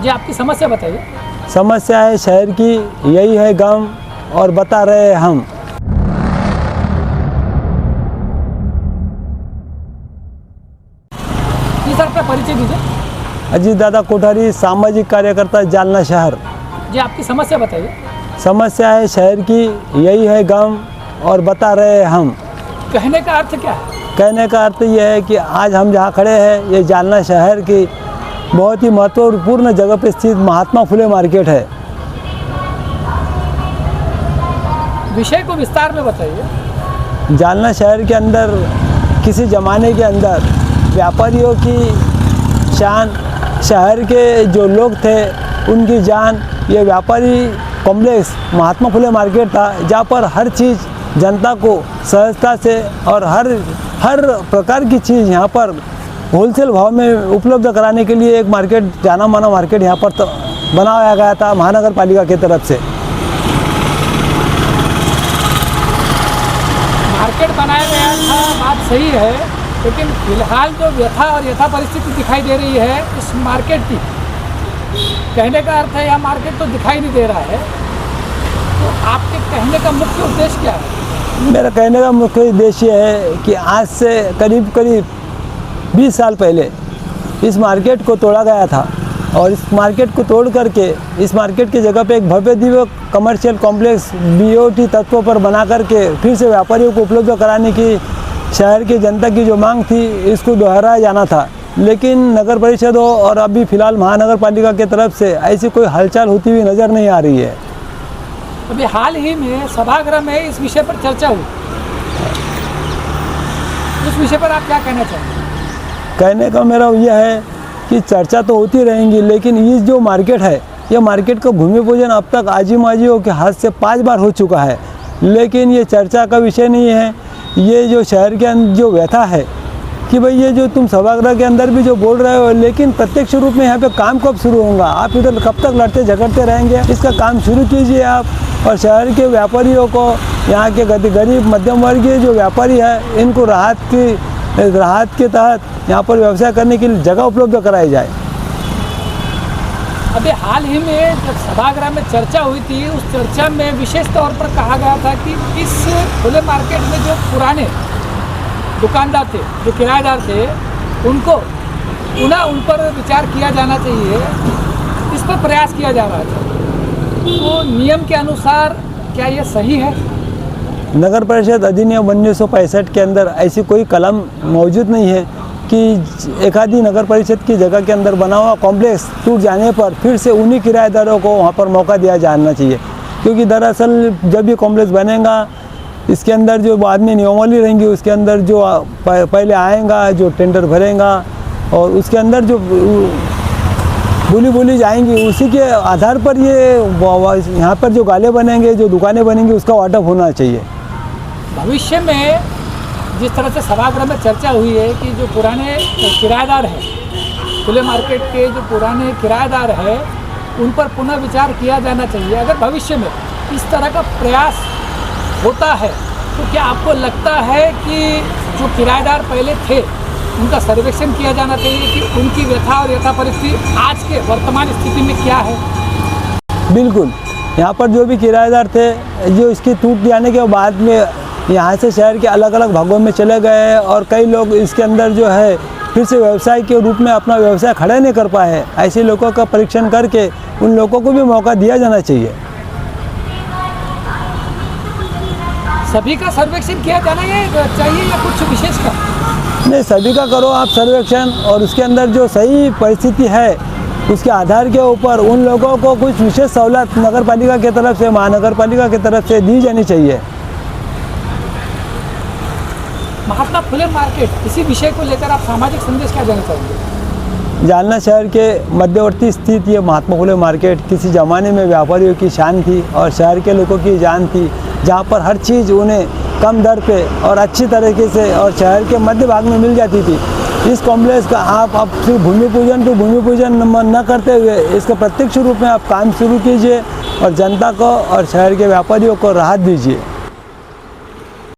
जी, आपकी समस्या बताइए। समस्या है शहर की, यही है गम और बता रहे हैं हम। जी सर, अपना परिचय दीजिए। अजीत दादा कोठारी, सामाजिक कार्यकर्ता, जालना शहर। जी, आपकी समस्या बताइए। समस्या है शहर की, यही है गम और बता रहे हैं हम। कहने का अर्थ क्या है? कहने का अर्थ ये है कि आज हम जहाँ खड़े हैं ये जालना शहर की बहुत ही महत्वपूर्ण जगह पर स्थित महात्मा फुले मार्केट है। विषय को विस्तार में बताइए। जालना शहर के अंदर किसी ज़माने के अंदर व्यापारियों की शान, शहर के जो लोग थे उनकी जान, ये व्यापारी कॉम्प्लेक्स महात्मा फुले मार्केट था, जहाँ पर हर चीज़ जनता को सहजता से और हर प्रकार की चीज़ यहाँ पर होलसेल भाव में उपलब्ध कराने के लिए एक मार्केट, जाना माना मार्केट यहाँ पर तो बनाया गया था महानगर पालिका की तरफ से। मार्केट बनाया गया था, बात सही है, लेकिन फिलहाल जो व्यथा और यथा परिस्थिति दिखाई दे रही है इस मार्केट की, कहने का अर्थ है यह मार्केट तो दिखाई नहीं दे रहा है। तो आपके कहने का मुख्य उद्देश्य क्या है? मेरा कहने का मुख्य उद्देश्य है कि आज से करीब 20 साल पहले इस मार्केट को तोड़ा गया था और इस मार्केट को तोड़ करके इस मार्केट की जगह पे एक भव्य दिव्य कमर्शियल कॉम्प्लेक्स बीओटी तत्वों पर बना करके फिर से व्यापारियों को उपलब्ध कराने की शहर की जनता की जो मांग थी, इसको दोहराया जाना था। लेकिन नगर परिषद हो और अभी फ़िलहाल महानगर पालिका की तरफ से ऐसी कोई हलचल होती हुई नज़र नहीं आ रही है। अभी हाल ही में सभागृह में इस विषय पर चर्चा हुई, उस विषय पर आप क्या कहना चाहेंगे? कहने का मेरा यह है कि चर्चा तो होती रहेंगी, लेकिन ये जो मार्केट है, ये मार्केट का भूमि पूजन अब तक आजी माजियों के हाथ से 5 बार हो चुका है, लेकिन ये चर्चा का विषय नहीं है। ये जो शहर के अंदर जो व्यथा है कि भाई ये जो तुम सभागृह के अंदर भी जो बोल रहे हो, लेकिन प्रत्यक्ष रूप में यहाँ पे काम कब शुरू होगा? आप इधर कब तक लड़ते झगड़ते रहेंगे? इसका काम शुरू कीजिए आप। और शहर के व्यापारियों को, यहाँ के गरीब मध्यम वर्गीय जो व्यापारी है, इनको राहत के तहत यहाँ पर व्यवसाय करने के लिए जगह उपलब्ध कराई जाए। अभी हाल ही में जब सभागृह में चर्चा हुई थी, उस चर्चा में विशेष तौर पर कहा गया था कि इस खुले मार्केट में जो पुराने दुकानदार थे, जो किराएदार थे, उनको पुनः उन पर विचार किया जाना चाहिए, इस पर प्रयास किया जा रहा था। तो नियम के अनुसार क्या ये सही है? नगर परिषद अधिनियम 1965 के अंदर ऐसी कोई कलम मौजूद नहीं है कि एक आधी नगर परिषद की जगह के अंदर बना हुआ कॉम्प्लेक्स टूट जाने पर फिर से उन्हीं किराएदारों को वहाँ पर मौका दिया जाना चाहिए। क्योंकि दरअसल जब ये कॉम्प्लेक्स बनेगा, इसके अंदर जो बाद में नियमावली रहेंगी, उसके अंदर जो पहले आएगा, जो टेंडर भरेगा और उसके अंदर जो बोली जाएंगी, उसी के आधार पर ये यहाँ पर जो गाले बनेंगे, जो दुकानें बनेंगी, उसका वाटअप होना चाहिए। भविष्य में जिस तरह से सभागृह में चर्चा हुई है कि जो पुराने किराएदार हैं, खुले मार्केट के जो पुराने किराएदार हैं, उन पर पुनः विचार किया जाना चाहिए। अगर भविष्य में इस तरह का प्रयास होता है तो क्या आपको लगता है कि जो किराएदार पहले थे उनका सर्वेक्षण किया जाना चाहिए कि उनकी व्यथा और यथा परिस्थिति आज के वर्तमान स्थिति में क्या है? बिल्कुल, यहाँ पर जो भी किराएदार थे, जो इसकी टूट जाने के बाद में यहाँ से शहर के अलग अलग भागों में चले गए और कई लोग इसके अंदर जो है फिर से व्यवसाय के रूप में अपना व्यवसाय खड़ा नहीं कर पाए। ऐसे लोगों का परीक्षण करके उन लोगों को भी मौका दिया जाना चाहिए। सभी का सर्वेक्षण किया जाना चाहिए या कुछ विशेष का? नहीं, सभी का करो आप सर्वेक्षण, और उसके अंदर जो सही परिस्थिति है उसके आधार के ऊपर उन लोगों को कुछ विशेष सहूलत नगर पालिका की तरफ से, महानगर पालिका की तरफ से दी जानी चाहिए। महात्मा फुले मार्केट, इसी विषय को लेकर आप सामाजिक संदेश क्या देना चाहेंगे? जालना शहर के मध्यवर्ती स्थित ये महात्मा फुले मार्केट किसी ज़माने में व्यापारियों की शान थी और शहर के लोगों की जान थी, जहाँ पर हर चीज़ उन्हें कम दर पे और अच्छी तरीके से और शहर के मध्य भाग में मिल जाती थी। इस कॉम्प्लेक्स का आप अब सिर्फ भूमि पूजन न करते हुए इसका प्रत्यक्ष रूप में आप काम शुरू कीजिए और जनता को और शहर के व्यापारियों को राहत दीजिए।